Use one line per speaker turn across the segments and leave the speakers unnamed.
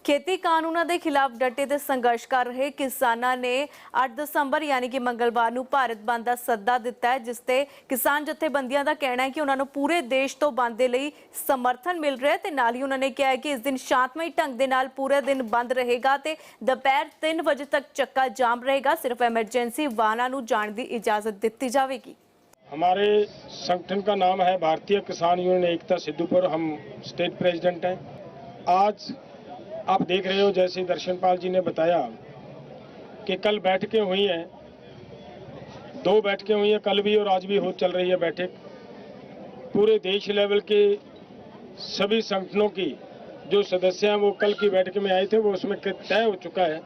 खेती ਕਾਨੂੰਨਾਂ ਦੇ ਖਿਲਾਫ ਡਟੇ ਤੇ ਸੰਘਰਸ਼ ਕਰ ਰਹੇ ਕਿਸਾਨਾਂ ਨੇ 8 ਦਸੰਬਰ ਯਾਨੀ ਕਿ ਮੰਗਲਵਾਰ ਨੂੰ ਭਾਰਤ ਬੰਦ ਦਾ ਸੱਦਾ ਦਿੱਤਾ ਹੈ, ਜਿਸ ਤੇ ਕਿਸਾਨ ਜਥੇਬੰਦੀਆਂ ਦਾ ਕਹਿਣਾ ਹੈ ਕਿ ਉਹਨਾਂ ਨੂੰ ਪੂਰੇ ਦੇਸ਼ ਤੋਂ ਬੰਦ ਦੇ ਲਈ ਸਮਰਥਨ ਮਿਲ ਰਿਹਾ ਹੈ ਤੇ ਨਾਲ ਹੀ ਉਹਨਾਂ ਨੇ ਕਿਹਾ ਹੈ ਕਿ ਇਸ ਦਿਨ ਸ਼ਾਂਤਮਈ ਢੰਗ ਦੇ ਨਾਲ ਪੂਰੇ ਦਿਨ ਬੰਦ ਰਹੇਗਾ ਤੇ ਦੁਪਹਿਰ 3 ਵਜੇ ਤੱਕ ਚੱਕਾ ਜਾਮ रहेगा। सिर्फ एमरजेंसी वाहनों ਨੂੰ जाने की इजाजत दी जाएगी।
हमारे संगठन का नाम है भारतीय किसान यूनियन एकता सिद्धूपुर। हम स्टेट प्रेसिडेंट हैं। आज आप देख रहे हो, जैसे दर्शनपाल जी ने बताया कि कल बैठकें हुई हैं, 2 बैठकें हुई हैं, कल भी और आज भी हो चल रही है बैठक। पूरे देश लेवल के सभी संगठनों की जो सदस्य हैं वो कल की बैठक में आए थे, वो उसमें तय हो चुका है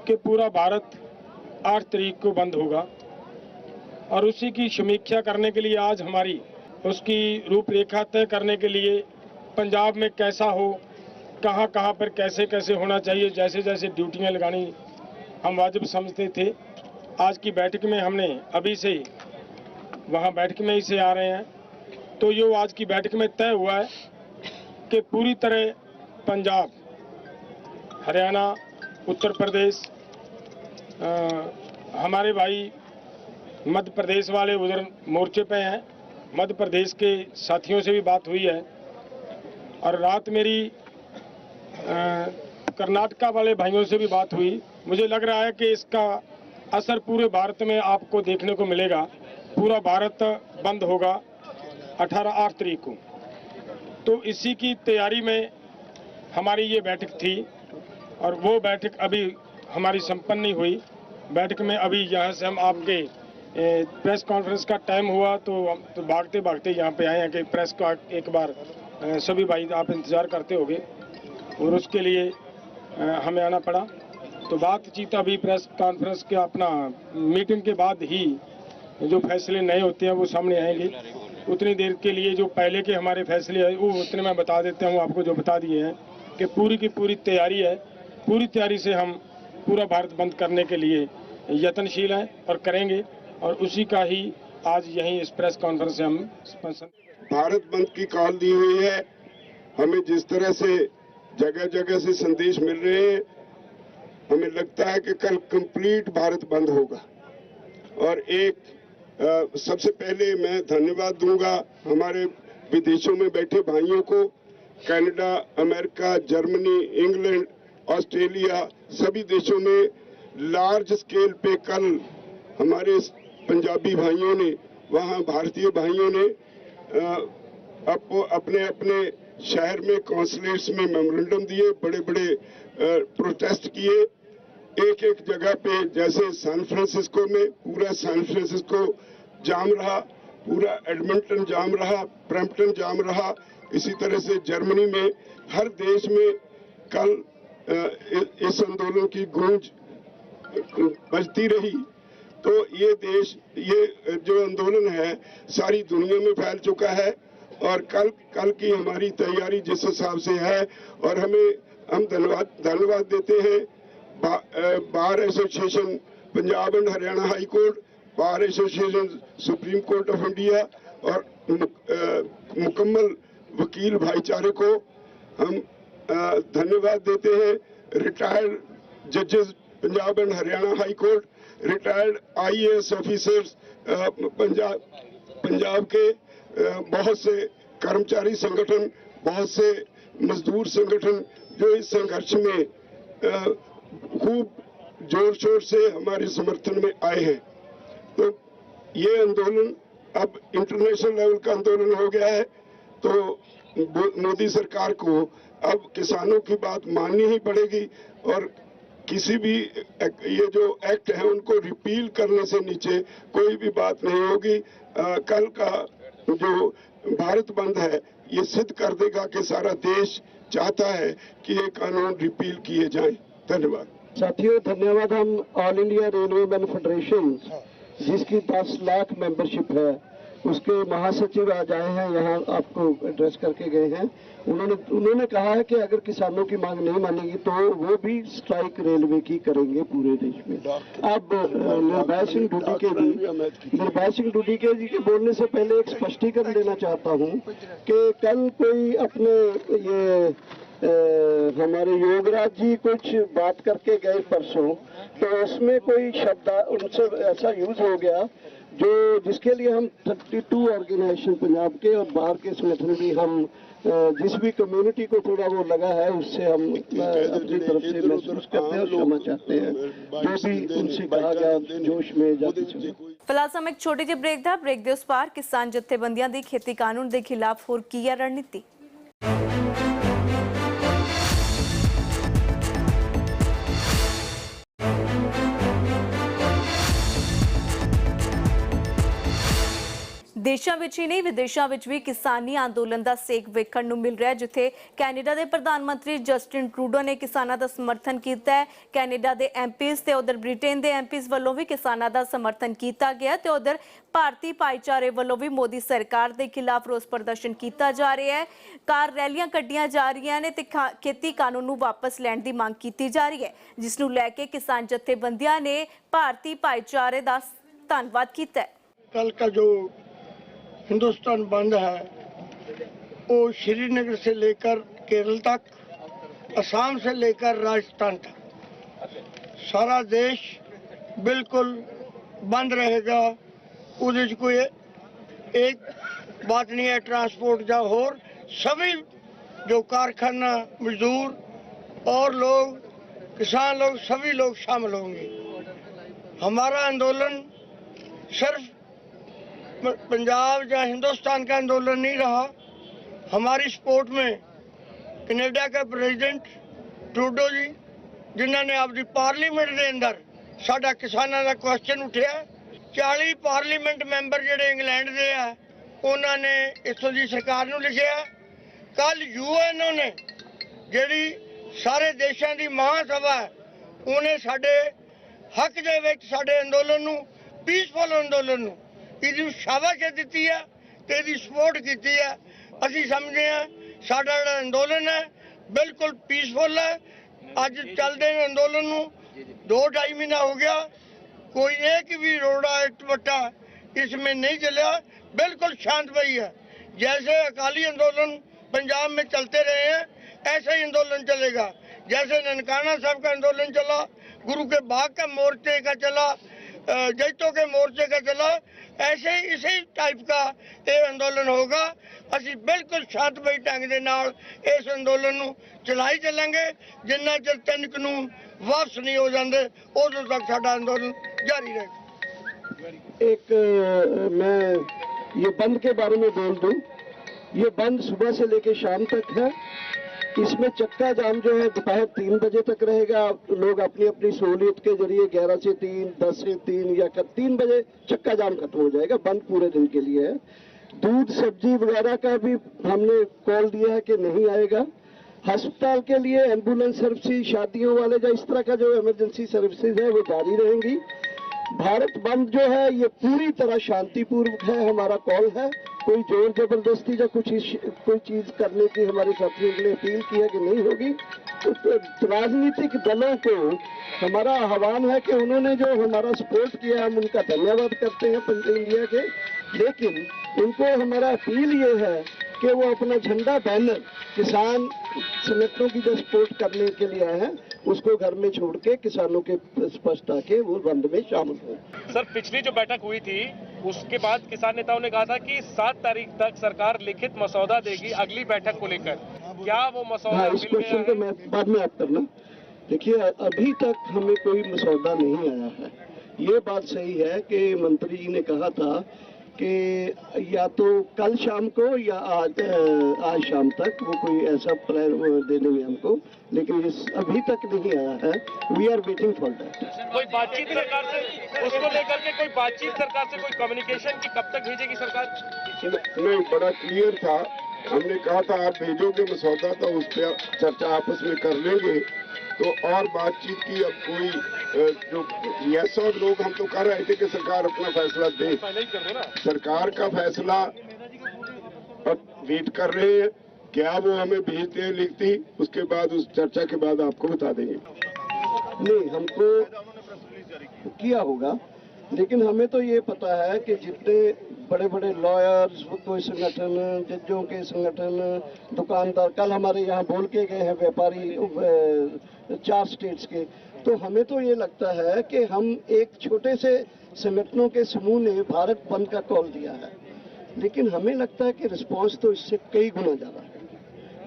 कि पूरा भारत 8 तारीख को बंद होगा और उसी की समीक्षा करने के लिए आज हमारी उसकी रूपरेखा तय करने के लिए पंजाब में कैसा हो, कहां कहां पर कैसे कैसे होना चाहिए, जैसे जैसे ड्यूटियां लगानी हम वाजिब समझते थे। आज की बैठक में हमने अभी से वहां बैठक में ही से आ रहे हैं, तो ये आज की बैठक में तय हुआ है कि पूरी तरह पंजाब, हरियाणा, उत्तर प्रदेश, हमारे भाई मध्य प्रदेश वाले उधर मोर्चे पे हैं, मध्य प्रदेश के साथियों से भी बात हुई है और रात मेरी कर्नाटका वाले भाइयों से भी बात हुई। मुझे लग रहा है कि इसका असर पूरे भारत में आपको देखने को मिलेगा। पूरा भारत बंद होगा 8 तारीख को। तो इसी की तैयारी में हमारी ये बैठक थी और वो बैठक अभी हमारी संपन्न नहीं हुई। बैठक में अभी यहाँ से हम आपके प्रेस कॉन्फ्रेंस का टाइम हुआ तो भागते भागते यहाँ पे आए हैं कि प्रेस का एक बार सभी भाई आप इंतज़ार करते होंगे और उसके लिए हमें आना पड़ा। तो बातचीत अभी प्रेस कॉन्फ्रेंस के अपना मीटिंग के बाद ही जो फैसले नए होते हैं वो सामने आएंगे। उतनी देर के लिए जो पहले के हमारे फैसले हैं वो उतने मैं बता देता हूँ आपको, जो बता दिए हैं कि पूरी की पूरी तैयारी है। पूरी तैयारी से हम पूरा भारत बंद करने के लिए यत्नशील हैं और करेंगे और उसी का ही आज यहीं इस प्रेस कॉन्फ्रेंस से हम
भारत बंद की कॉल दी हुई है। हमें जिस तरह से जगह जगह से संदेश मिल रहे हैं, हमें लगता है कि कल कंप्लीट भारत बंद होगा। और एक सबसे पहले मैं धन्यवाद दूंगा हमारे विदेशों में बैठे भाइयों को, Canada, America, Germany, England, Australia, सभी देशों में लार्ज स्केल पे कल हमारे पंजाबी भाइयों ने, वहाँ भारतीय भाइयों ने अपने अपने शहर में कॉन्सुलेट्स में मेमोरेंडम दिए, बड़े बड़े प्रोटेस्ट किए। एक एक जगह पे, जैसे सैन फ्रांसिस्को में पूरा सैन फ्रांसिस्को जाम रहा, पूरा एडमंटन जाम रहा, ब्रैम्पटन जाम रहा, इसी तरह से जर्मनी में, हर देश में कल इस आंदोलन की गूंज बजती रही। तो ये देश, ये जो आंदोलन है सारी दुनिया में फैल चुका है और कल की हमारी तैयारी जिस हिसाब से है, और हम धन्यवाद देते हैं bar association Punjab and Haryana high court, bar association supreme court of India और मुकम्मल वकील भाईचारे को हम धन्यवाद देते हैं। रिटायर्ड जजेस Punjab and Haryana high court, retired IAS officers Punjab के, बहुत से कर्मचारी संगठन, बहुत से मजदूर संगठन जो इस संघर्ष में खूब जोर शोर से हमारे समर्थन में आए हैं। तो ये आंदोलन अब इंटरनेशनल लेवल का आंदोलन हो गया है। तो मोदी सरकार को अब किसानों की बात माननी ही पड़ेगी और किसी भी ये जो एक्ट है उनको रिपील करने से नीचे कोई भी बात नहीं होगी। कल का जो भारत बंद है ये सिद्ध कर देगा कि सारा देश चाहता है कि ये कानून रिपील किए जाएं। धन्यवाद
साथियों, धन्यवाद। हम all India railway man federation जिसकी 10 लाख मेंबरशिप है उसके महासचिव आज आए हैं, यहाँ आपको एड्रेस करके गए हैं। उन्होंने कहा है कि अगर किसानों की मांग नहीं मानेगी तो वो भी स्ट्राइक रेलवे की करेंगे पूरे देश में। अब निर्भय सिंह ढूंढीके जी के बोलने से पहले एक स्पष्टीकरण देना चाहता हूँ कि कल कोई अपने ये हमारे योगराज जी कुछ बात करके गए परसों, तो उसमें कोई शब्द उनसे ऐसा यूज हो गया जो जिसके लिए हम 32 ऑर्गेनाइजेशन पंजाब के और बाहर के संगठन भी हम जिस भी कम्युनिटी को थोड़ा वो लगा है उससे हम अपनी तरफ से महसूस करते हैं और क्षमा चाहते हैं जो भी उनसे कहा गया जोश में जाते समय।
ਫਿਲਹਾਲ ਸਮਾਂ ਇੱਕ ਛੋਟੀ ਜਿਹੀ ਬ੍ਰੇਕ ਦੇ ਉਸ ਪਾਰ ਕਿਸਾਨ ਜਥੇਬੰਦੀਆਂ ਦੀ ਖੇਤੀ ਕਾਨੂੰਨ ਦੇ ਖਿਲਾਫ ਹੋਰ ਕੀ ਹੈ ਰਣਨੀਤੀ। ਦੇਸ਼ਾਂ ਵਿੱਚ ਹੀ ਨਹੀਂ ਵਿਦੇਸ਼ਾਂ ਵਿੱਚ ਵੀ ਕਿਸਾਨੀ ਅੰਦੋਲਨ ਦਾ ਸੇਕ ਵੇਖਣ ਨੂੰ ਮਿਲ ਰਿਹਾ ਹੈ, ਜਿੱਥੇ ਕੈਨੇਡਾ ਦੇ ਪ੍ਰਧਾਨ ਮੰਤਰੀ ਜਸਟਿਨ ਟਰੂਡੋ ਨੇ ਕਿਸਾਨਾਂ ਦਾ ਸਮਰਥਨ ਕੀਤਾ ਹੈ। ਕੈਨੇਡਾ ਦੇ ਐਮਪੀਜ਼ ਤੇ ਉਧਰ ਬ੍ਰਿਟੇਨ ਦੇ ਐਮਪੀਜ਼ ਵੱਲੋਂ ਵੀ ਕਿਸਾਨਾਂ ਦਾ ਸਮਰਥਨ ਕੀਤਾ ਗਿਆ ਤੇ ਉਧਰ ਭਾਰਤੀ ਭਾਈਚਾਰੇ ਵੱਲੋਂ ਵੀ ਮੋਦੀ ਸਰਕਾਰ ਦੇ ਖਿਲਾਫ ਰੋਸ ਪ੍ਰਦਰਸ਼ਨ ਕੀਤਾ ਜਾ ਰਿਹਾ ਹੈ। ਕਾਰ ਰੈਲੀਆਂ ਕੱਢੀਆਂ ਜਾ ਰਹੀਆਂ ਨੇ ਤੇ ਖੇਤੀ ਕਾਨੂੰਨ ਨੂੰ ਵਾਪਸ ਲੈਣ ਦੀ ਮੰਗ ਕੀਤੀ ਜਾ ਰਹੀ ਹੈ, ਜਿਸ ਨੂੰ ਲੈ ਕੇ ਕਿਸਾਨ ਜਥੇਬੰਦੀਆਂ ਨੇ ਭਾਰਤੀ ਭਾਈਚਾਰੇ ਦਾ ਧੰਨਵਾਦ ਕੀਤਾ ਹੈ।
कल का जो हिंदुस्तान बंद है वो श्रीनगर से लेकर केरल तक, असम से लेकर राजस्थान तक सारा देश बिल्कुल बंद रहेगा। उधर कोई एक बात नहीं है ट्रांसपोर्ट या और सभी जो कारखाना मजदूर और लोग किसान लोग सभी लोग शामिल होंगे। हमारा आंदोलन सिर्फ पंजाब या हिंदुस्तान का आंदोलन नहीं रहा। हमारी सपोर्ट में कनाडा का प्रेसिडेंट ट्रूडो जी जिन्होंने अपनी पार्लीमेंट के अंदर साडा किसानों का क्वेश्चन उठा, 40 पार्लीमेंट मैंबर जोड़े इंग्लैंड के है उन्होंने इतों की सरकार को लिखा। कल UN ने जी सारे देशों की महासभा उन्हें साडे हक दे विच साडे अंदोलन नूं पीसफुल अंदोलन नूं ਇਹਦੀ ਸ਼ਾਬਾਸ਼ ਦਿੱਤੀ ਹੈ ਤੇ ਇਹਦੀ ਸਪੋਰਟ ਕੀਤੀ ਹੈ। ਅਸੀਂ ਸਮਝਦੇ ਹਾਂ ਸਾਡਾ ਜਿਹੜਾ ਅੰਦੋਲਨ ਹੈ ਬਿਲਕੁਲ ਪੀਸਫੁਲ ਹੈ। ਅੱਜ ਚੱਲਦੇ ਨੇ ਅੰਦੋਲਨ ਨੂੰ 2-2.5 ਮਹੀਨਾ ਹੋ ਗਿਆ, कोई एक भी रोड़ा इटवट्टा इसमें नहीं चला, बिल्कुल शांतमयी है। जैसे अकाली आंदोलन पंजाब में चलते रहे हैं ऐसे ही आंदोलन चलेगा। जैसे ननकाना साहब का आंदोलन चला, गुरु के बाग का मोर्चे का चला, जैतों के मोर्चे का चला, ऐसे ही इसी टाइप का ये आंदोलन होगा। ਅਸੀਂ बिल्कुल शांतमई ढंग ਦੇ ਨਾਲ इस आंदोलन ਨੂੰ ਚਲਾਈ ਚੱਲਾਂਗੇ जिन्ना चਿਰ 3 कानून वापस नहीं हो जाते उदों तक साडा आंदोलन जारी रहेगा।
एक मैं ये बंद के बारे में बोल दूं, ये बंद सुबह से लेकर शाम तक है। इसमें चक्का जाम जो है दोपहर 3 बजे तक रहेगा। लोग अपनी अपनी सहूलियत के जरिए 11 से 3, 10 से 3 या 3 बजे चक्का जाम खत्म हो जाएगा। बंद पूरे दिन के लिए है। दूध सब्जी वगैरह का भी हमने कॉल दिया है कि नहीं आएगा। अस्पताल के लिए एम्बुलेंस सर्विस, शादियों वाले जो इस तरह का जो इमरजेंसी सर्विसेज है वो जारी रहेंगी। भारत बंद जो है ये पूरी तरह शांतिपूर्वक है, हमारा कॉल है। कोई जोर जबरदस्ती या कोई चीज करने की हमारे साथियों के लिए अपील की है कि नहीं होगी। तो राजनीतिक दलों को हमारा आह्वान है कि उन्होंने जो हमारा सपोर्ट किया हम उनका धन्यवाद करते हैं पंजाब इंडिया के, लेकिन उनको हमारा अपील ये है कि वो अपना झंडा बैनर किसान संगठनों की जो सपोर्ट करने के लिए आए हैं उसको घर में छोड़ के किसानों के स्पष्ट आके वो बंद में शामिल हो।
सर, पिछली जो बैठक हुई थी उसके बाद किसान नेताओं ने कहा था कि 7 तारीख तक सरकार लिखित मसौदा देगी अगली बैठक को लेकर। क्या वो मसौदा?
हाँ, इस क्वेश्चन को मैं बाद में आप करना। देखिए, अभी तक हमें कोई मसौदा नहीं आया है। ये बात सही है कि मंत्री जी ने कहा था कि या तो कल शाम को या आज शाम तक वो कोई ऐसा प्लान देंगे हमको, लेकिन ये अभी तक नहीं आया है। We are waiting for that.
कोई बातचीत सरकार से उसको लेकर के कोई बातचीत सरकार से कोई कम्युनिकेशन की कब तक भेजेगी सरकार?
नहीं, बड़ा क्लियर था। हमने कहा था आप भेजोगे मसौदा तो उस पर चर्चा आपस में कर लेंगे। तो और बातचीत की अब कोई जो यस और लोग हम तो कह रहे थे कि सरकार अपना फैसला दे। सरकार का फैसला अब वेट कर रहे हैं। क्या वो हमें भेजते हैं लिखती, उसके बाद उस चर्चा के बाद आपको बता देंगे।
नहीं, हमको किया होगा, लेकिन हमें तो ये पता है कि जितने बड़े बड़े लॉयर्स, कोई संगठन, जजों के संगठन, दुकानदार कल हमारे यहाँ बोल के गए हैं, व्यापारी 4 स्टेट्स के। तो हमें तो ये लगता है कि हम एक छोटे से संगठनों के समूह ने भारत बंद का कॉल दिया है, लेकिन हमें लगता है कि रिस्पांस तो इससे कई गुना ज्यादा है।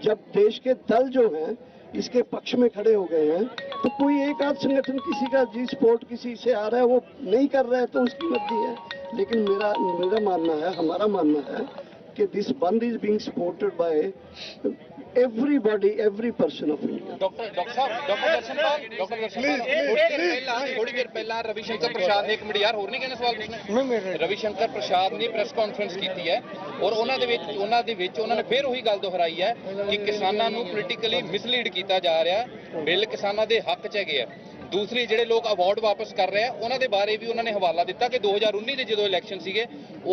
जब देश के दल जो हैं इसके पक्ष में खड़े हो गए हैं, तो कोई एक आध संगठन किसी का जी स्पोर्ट किसी से आ रहा है, वो नहीं कर रहा है तो उसकी मर्जी है। लेकिन मेरा मानना है, हमारा मानना है कि दिस बंद is being supported by everybody, every person of India.
Doctor थोड़ी देर पहला रविशंकर प्रसाद ने एक मिनट यार होर नहीं कहना सवाल पूछना। रविशंकर प्रसाद ने ਪ੍ਰੈਸ ਕਾਨਫਰੰਸ ਕੀਤੀ ਹੈ ਔਰ ਉਹਨਾਂ ਦੇ ਵਿੱਚ ਉਹਨਾਂ ਨੇ ਫਿਰ ਉਹੀ ਗੱਲ ਦੁਹਰਾਈ ਹੈ ਕਿ ਕਿਸਾਨਾਂ ਨੂੰ ਪੋਲੀਟੀਕਲੀ ਮਿਸਲੀਡ ਕੀਤਾ ਜਾ ਰਿਹਾ ਹੈ। ਬਿੱਲ ਕਿਸਾਨਾਂ ਦੇ ਹੱਕ 'ਚ ਹੈਗੇ ਆ। ਦੂਸਰੀ ਜਿਹੜੇ ਲੋਕ ਅਵਾਰਡ ਵਾਪਸ ਕਰ ਰਹੇ ਆ ਉਹਨਾਂ ਦੇ ਬਾਰੇ ਵੀ ਉਹਨਾਂ ਨੇ ਹਵਾਲਾ ਦਿੱਤਾ ਕਿ 2019 ਦੇ ਜਦੋਂ ਇਲੈਕਸ਼ਨ ਸੀਗੇ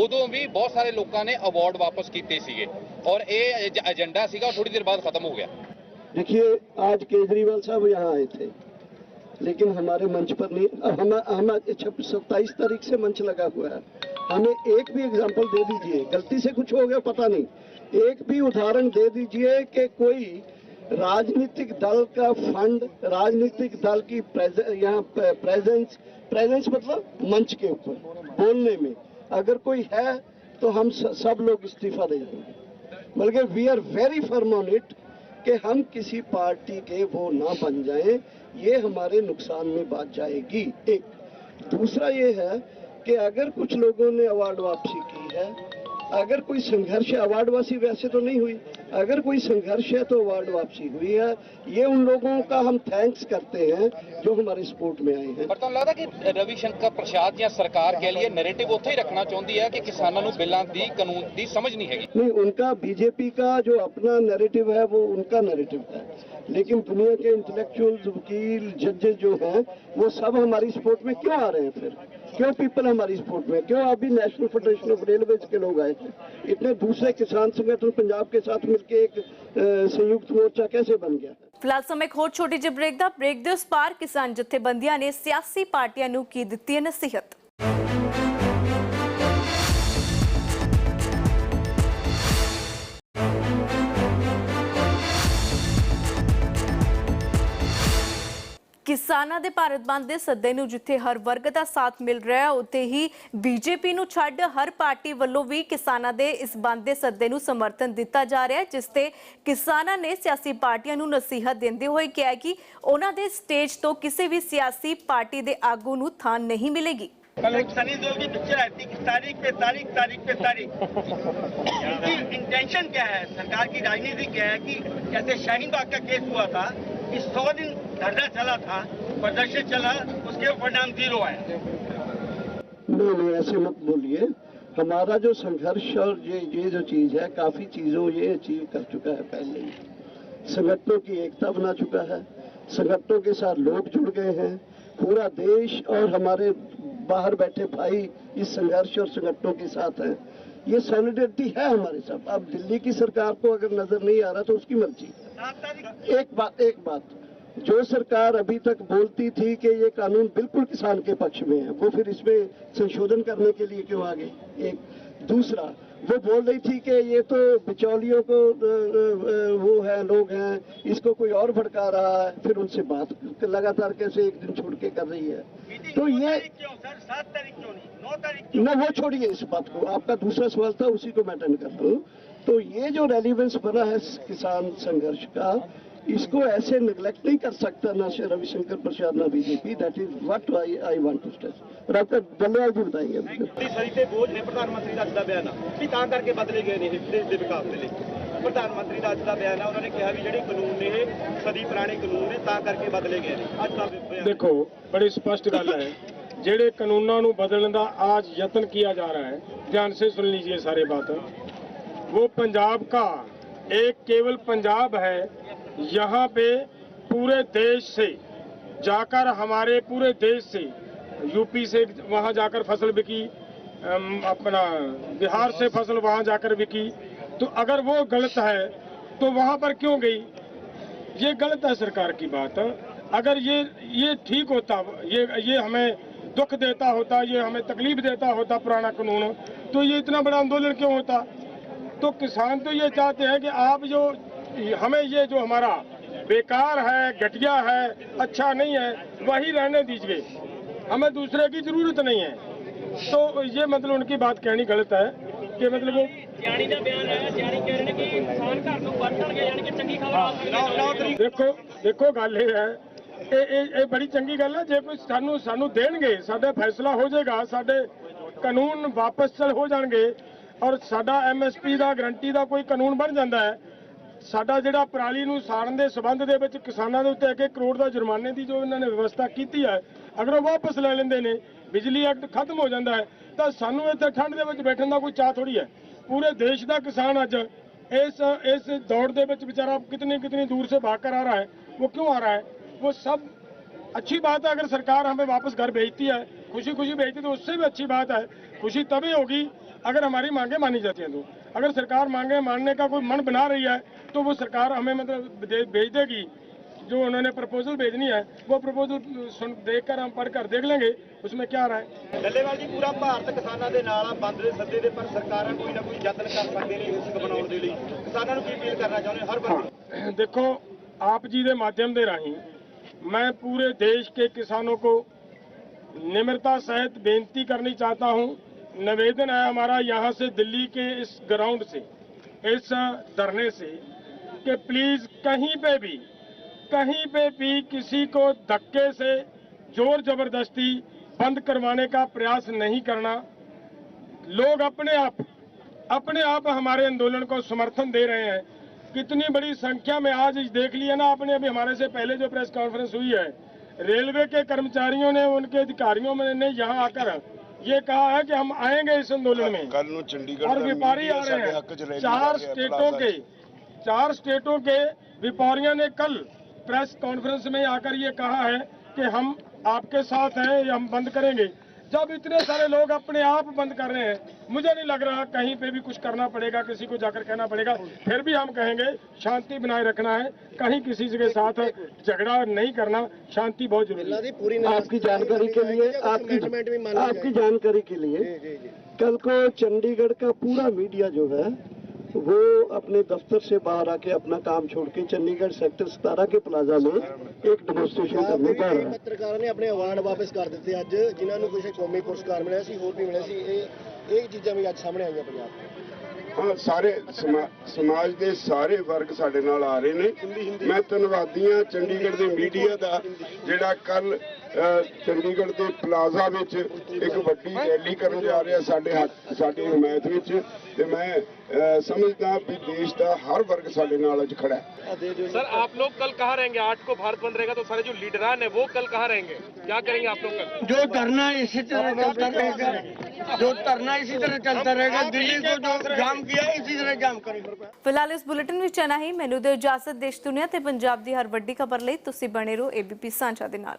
ਉਦੋਂ ਵੀ ਬਹੁਤ ਸਾਰੇ ਲੋਕਾਂ ਨੇ ਅਵਾਰਡ ਵਾਪਸ ਕੀਤੇ ਸੀਗੇ ਔਰ ਇਹ ਏਜੰਡਾ ਸੀਗਾ ਥੋੜੀ ਦੇਰ ਬਾਅਦ ਖत्म हो गया।
देखिए, आज केजरीवाल साहब यहाँ आए थे, लेकिन हमारे मंच पर नहीं। हम 27 तारीख से मंच लगा हुआ है, हमें एक भी एग्जाम्पल दे दीजिए, गलती से कुछ हो गया पता नहीं, एक भी उदाहरण दे दीजिए कि कोई राजनीतिक दल का फंड, राजनीतिक दल की यहाँ प्रेजेंस मतलब मंच के ऊपर बोलने में अगर कोई है तो हम सब लोग इस्तीफा दे देंगे। बल्कि we are very firm on it कि हम किसी पार्टी के वो ना बन जाएं, ये हमारे नुकसान में बात जाएगी। एक दूसरा ये है कि अगर कुछ लोगों ने अवार्ड वापसी की है, अगर कोई संघर्ष है, अवार्ड वापसी वैसे तो नहीं हुई, अगर कोई संघर्ष है तो अवार्ड वापसी हुई है। ये उन लोगों का हम थैंक्स करते हैं जो हमारे सपोर्ट में आए हैं।
पर तो लगता कि रविशंकर प्रसाद या सरकार कह लिए नैरेटिव उत्थे ही रखना चाहती है कि किसानों को बिलों की कानून की समझ नहीं हैगी।
नहीं, उनका बीजेपी का जो अपना नैरेटिव है वो उनका नैरेटिव है, लेकिन दुनिया के इंटेलेक्चुअल्स, वकील, जजेस जो हैं वो सब हमारी सपोर्ट में क्यों आ रहे हैं? फिर क्यों पीपल हमारी सपोर्ट में क्यों? अभी नेशनल फेडरेशन ऑफ रेलवेज के लोग आए थे, इतने दूसरे किसान संगठन पंजाब के साथ मिलकर एक संयुक्त मोर्चा कैसे बन गया?
ਫਿਲਹਾਲ ਸਮੇਂ ਇੱਕ ਹੋਰ ਛੋਟੀ ਜਿਹੀ ਬ੍ਰੇਕ ਦੇ ਉਸ ਪਾਰ ਕਿਸਾਨ ਜਥੇਬੰਦੀਆਂ ਨੇ ਸਿਆਸੀ ਪਾਰਟੀਆਂ ਨੂੰ ਕੀ ਦਿੱਤੀ ਹੈ ਨਸੀਹਤ। ਕਿਸਾਨਾਂ ਦੇ ਭਾਰਤ ਬੰਦ ਦੇ ਸੱਦੇ ਨੂੰ ਜਿੱਥੇ ਹਰ ਵਰਗ ਦਾ ਸਾਥ ਮਿਲ ਰਿਹਾ ਹੈ, ਉੱਥੇ ਹੀ ਬੀਜੇਪੀ ਨੂੰ ਛੱਡ ਹਰ ਪਾਰਟੀ ਵੱਲੋਂ ਵੀ ਕਿਸਾਨਾਂ ਦੇ ਇਸ ਬੰਦ ਦੇ ਸੱਦੇ ਨੂੰ ਸਮਰਥਨ ਦਿੱਤਾ ਜਾ ਰਿਹਾ ਹੈ, ਜਿਸ ਤੇ ਕਿਸਾਨਾਂ ਨੇ ਸਿਆਸੀ ਪਾਰਟੀਆਂ ਨੂੰ ਨਸੀਹਤ ਦਿੰਦੇ ਹੋਏ ਕਿਹਾ ਕਿ ਉਹਨਾਂ ਦੇ ਸਟੇਜ ਤੋਂ ਕਿਸੇ ਵੀ ਸਿਆਸੀ ਪਾਰਟੀ ਦੇ ਆਗੂ ਨੂੰ ਥਾਂ ਨਹੀਂ ਮਿਲੇਗੀ।
सनी देओल की पिक्चर आई थी कि तारीख पे तारीख इसकी इंटेंशन क्या है? सरकार की राजनीति क्या है कि जैसे शाहीन बाग का केस हुआ था कि 100 दिन धरना चला था, प्रदर्शन चला, उसके परिणाम 0 आया।
नहीं, ऐसे मत बोलिए। हमारा जो संघर्ष और ये जो चीज है, काफी चीजों ये अचीव कर चुका है पहले ही। संगठनों की एकता बना चुका है, संगठनों के साथ लोग जुड़ गए हैं, पूरा देश और हमारे बाहर बैठे भाई इस संघर्ष और संगठनों के साथ हैं। ये सॉलिडेरिटी है हमारे साथ। अब दिल्ली की सरकार को अगर नजर नहीं आ रहा तो उसकी मर्जी। एक बात, जो सरकार अभी तक बोलती थी कि ये कानून बिल्कुल किसान के पक्ष में है, वो फिर इसमें संशोधन करने के लिए क्यों आ गई? एक दूसरा, वो बोल रही थी कि ये तो बिचौलियों को वो है, लोग हैं, इसको कोई और भड़का रहा है, फिर उनसे बात लगातार कैसे एक दिन छोड़ के कर रही है। तो ये
क्यों सर 7 तारीख क्यों नहीं 9 तारीख?
ना, वो छोड़िए इस बात को। आपका दूसरा सवाल था, उसी को मैं अटेंड कर रहा हूँ। तो ये जो रेलिवेंस बना है किसान संघर्ष का, इसको ऐसे निगलेक्ट नहीं कर सकता ना रविशंकर प्रसाद ना BJP. That is what I want to stress. और आपका धन्यवाद भी बताएंगे।
ਸਰੀ ਤੇ ਬੋਝ ਨੇ ਪ੍ਰਧਾਨ ਮੰਤਰੀ ਦਾ ਅੱਜ ਦਾ ਬਿਆਨ ਆ ਵੀ ਤਾਂ ਕਰਕੇ ਬਦਲੇ ਗਏ ਨੇ ਇਹ ਦੇਸ਼ ਦੇ ਵਿਕਾਸ ਦੇ ਲਈ। ਪ੍ਰਧਾਨ ਮੰਤਰੀ ਦਾ ਅੱਜ ਦਾ ਬਿਆਨ ਆ, ਉਹਨਾਂ ਨੇ ਕਿਹਾ ਵੀ ਜਿਹੜੇ ਕਾਨੂੰਨ ਨੇ ਇਹ ਸਦੀ ਪੁਰਾਣੇ ਕਾਨੂੰਨ ਨੇ ਤਾਂ ਕਰਕੇ ਬਦਲੇ ਗਏ ਨੇ। ਅੱਜ ਦਾ ਬਿਆਨ
देखो, बड़ी स्पष्ट गल है, जेड़े कानूनों को बदलने का आज यत्न किया जा रहा है, ध्यान से सुन लीजिए सारे बात। वो पंजाब का एक केवल पंजाब है, यहाँ पे पूरे देश से जाकर, हमारे पूरे देश से, यूपी से वहाँ जाकर फसल बिकी, अपना बिहार से फसल वहाँ जाकर बिकी। तो अगर वो गलत है तो वहाँ पर क्यों गई? ये गलत है सरकार की बात। अगर ये ठीक होता, ये हमें दुख देता होता, ये हमें तकलीफ देता होता पुराना कानून, तो ये इतना बड़ा आंदोलन क्यों होता? तो किसान तो ये चाहते हैं कि आप जो हमें ये जो हमारा बेकार है, घटिया है, अच्छा नहीं है, वही रहने दीजिए, हमें दूसरे की जरूरत नहीं है। तो ये मतलब उनकी बात कहनी गलत है कि मतलब वो देखो गल ये है, ਇਹ ਬੜੀ ਚੰਗੀ ਗੱਲ ਹੈ। ਜੇ ਕੋਈ ਸਾਨੂੰ ਦੇਣਗੇ, ਸਾਡਾ ਫੈਸਲਾ ਹੋ ਜਾਏਗਾ, ਸਾਡੇ ਕਾਨੂੰਨ ਵਾਪਸ ਹੋ ਜਾਣਗੇ ਔਰ ਸਾਡਾ MSP ਦਾ ਗਰੰਟੀ ਦਾ ਕੋਈ ਕਾਨੂੰਨ ਬਣ ਜਾਂਦਾ ਹੈ, ਸਾਡਾ ਜਿਹੜਾ ਪਰਾਲੀ ਨੂੰ ਸਾੜਨ ਦੇ ਸਬੰਧ ਦੇ ਵਿੱਚ ਕਿਸਾਨਾਂ ਦੇ ਉੱਤੇ 1 ਕਰੋੜ ਦਾ ਜੁਰਮਾਨੇ ਦੀ ਜੋ ਇਹਨਾਂ ਨੇ ਵਿਵਸਥਾ ਕੀਤੀ ਹੈ, ਅਗਰ ਉਹ ਵਾਪਸ ਲੈ ਲੈਂਦੇ ਨੇ, ਬਿਜਲੀ ਐਕਟ ਖਤਮ ਹੋ ਜਾਂਦਾ ਹੈ, ਤਾਂ ਸਾਨੂੰ ਇੱਥੇ ਠੰਡ ਦੇ ਵਿੱਚ ਬੈਠਣ ਦਾ ਕੋਈ ਚਾਹ ਥੋੜੀ ਹੈ। ਪੂਰੇ ਦੇਸ਼ ਦਾ ਕਿਸਾਨ ਅੱਜ इस दौड़ ਦੇ ਵਿੱਚ बेचारा कितनी दूर से भाग कर आ रहा है। वो क्यों आ रहा है? वो सब अच्छी बात है। अगर सरकार हमें वापस घर भेजती है, खुशी खुशी भेजती है, तो उससे भी अच्छी बात है। खुशी तभी होगी अगर हमारी मांगे मानी जाती हैं। तो अगर सरकार मांगे मानने का कोई मन बना रही है तो वो सरकार हमें मतलब भेज देगी। जो उन्होंने प्रपोजल भेजनी है वो प्रपोजल देखकर हम पढ़कर देख लेंगे उसमें क्या रहा है।
ਡੱਲੇਵਾਲ ਜੀ, ਪੂਰਾ ਭਾਰਤ ਕਿਸਾਨਾਂ ਦੇ ਨਾਲ ਆ ਬੰਦ ਦੇ ਸੱਦੇ ਦੇ, ਪਰ ਸਰਕਾਰਾਂ ਕੋਈ ਨਾ ਕੋਈ ਯਤਨ ਕਰ ਸਕਦੇ ਨੇ ਹਿੱਸਕ ਬਣਾਉਣ ਦੇ ਲਈ। ਕਿਸਾਨਾਂ ਨੂੰ ਕੀ ਅਪੀਲ ਕਰਨਾ ਚਾਹੁੰਦੇ ਹਰ ਬੰਦੇ?
देखो, आप जी के माध्यम से राही मैं पूरे देश के किसानों को निम्रता सहित बेनती करनी चाहता हूं। निवेदन है हमारा यहाँ से, दिल्ली के इस ग्राउंड से, इस धरने से, कि प्लीज कहीं पे भी किसी को धक्के से जोर जबरदस्ती बंद करवाने का प्रयास नहीं करना। लोग अपने आप हमारे आंदोलन को समर्थन दे रहे हैं। कितनी बड़ी संख्या में आज देख लिया ना आपने, अभी हमारे से पहले जो प्रेस कॉन्फ्रेंस हुई है, रेलवे के कर्मचारियों ने, उनके अधिकारियों ने यहाँ आकर ये कहा है कि हम आएंगे इस आंदोलन में।
कल चंडीगढ़
और व्यापारी आ रहे हैं, 4 स्टेटों के व्यापारियों ने कल प्रेस कॉन्फ्रेंस में आकर ये कहा है कि हम आपके साथ हैं, या हम बंद करेंगे। जब इतने सारे लोग अपने आप बंद कर रहे हैं, मुझे नहीं लग रहा कहीं पे भी कुछ करना पड़ेगा, किसी को जाकर कहना पड़ेगा। फिर भी हम कहेंगे शांति बनाए रखना है, कहीं किसी के साथ झगड़ा नहीं करना, शांति बहुत जरूरी है।
आपकी जानकारी के लिए आपकी जानकारी के लिए कल को चंडीगढ़ का पूरा मीडिया जो है वो अपने दफ्तर से बाहर आके अपना काम छोड़ के चंडीगढ़ सेक्टर 17 के प्लाजा में एक डेमोन्स्ट्रेशन करने जा रहा है।
ਪੱਤਰਕਾਰਾਂ ਨੇ ਆਪਣੇ ਅਵਾਰਡ ਵਾਪਸ ਕਰ ਦਿੱਤੇ ਅੱਜ, ਜਿਨ੍ਹਾਂ ਨੂੰ ਕਿਸੇ ਕੌਮੀ ਪੁਰਸਕਾਰ ਮਿਲਿਆ ਸੀ, ਹੋਰ ਵੀ ਮਿਲਿਆ ਸੀ। ਇਹ ਚੀਜ਼ਾਂ ਵੀ ਅੱਜ ਸਾਹਮਣੇ ਆਈਆਂ ਪੰਜਾਬ ਤੋਂ।
ਹਾਂ, ਸਾਰੇ ਸਮਾਜ ਦੇ ਸਾਰੇ ਵਰਗ ਸਾਡੇ ਨਾਲ ਆ ਰਹੇ ਨੇ। ਮੈਂ ਧੰਨਵਾਦੀ ਹਾਂ ਚੰਡੀਗੜ੍ਹ ਦੇ ਮੀਡੀਆ ਦਾ, ਜਿਹੜਾ ਕੱਲ ਚੰਡੀਗੜ੍ਹ ਦੇ ਪਲਾਜ਼ਾ ਵਿੱਚ ਇੱਕ ਵੱਡੀ ਰੈਲੀ ਕਰਨ ਜਾ ਰਿਹਾ ਸਾਡੀ ਹਮਾਇਤ ਵਿੱਚ। ਤੇ ਮੈਂ समझता भी देश का हर वर्ग साडे नाल अज खड़ा है।
सर, आप लोग कल कहाँ रहेंगे? 8 को भारत बंद रहेगा, तो सारे जो लीडरान है वो कल कहाँ रहेंगे? क्या करेंगे आप लोग कल?
जो धरना इसी तरह चलता रहेगा, दिल्ली को जो जाम किया इसी तरह जाम करेंगे।
ਫਿਲਹਾਲ ਇਸ ਬੁਲੇਟਿਨ ਵਿੱਚ ਇਨਾ ਹੀ। ਮੈਨੂੰ ਦਿਓ ਇਜਾਜ਼ਤ। ਦੇਸ਼ ਦੁਨੀਆ ਤੇ ਪੰਜਾਬ ਦੀ ਹਰ ਵੱਡੀ ਖਬਰ ਲਈ ਤੁਸੀਂ ਬਣੇ ਰਹੋ ABP ਸਾਂਝਾ ਦੇ ਨਾਲ।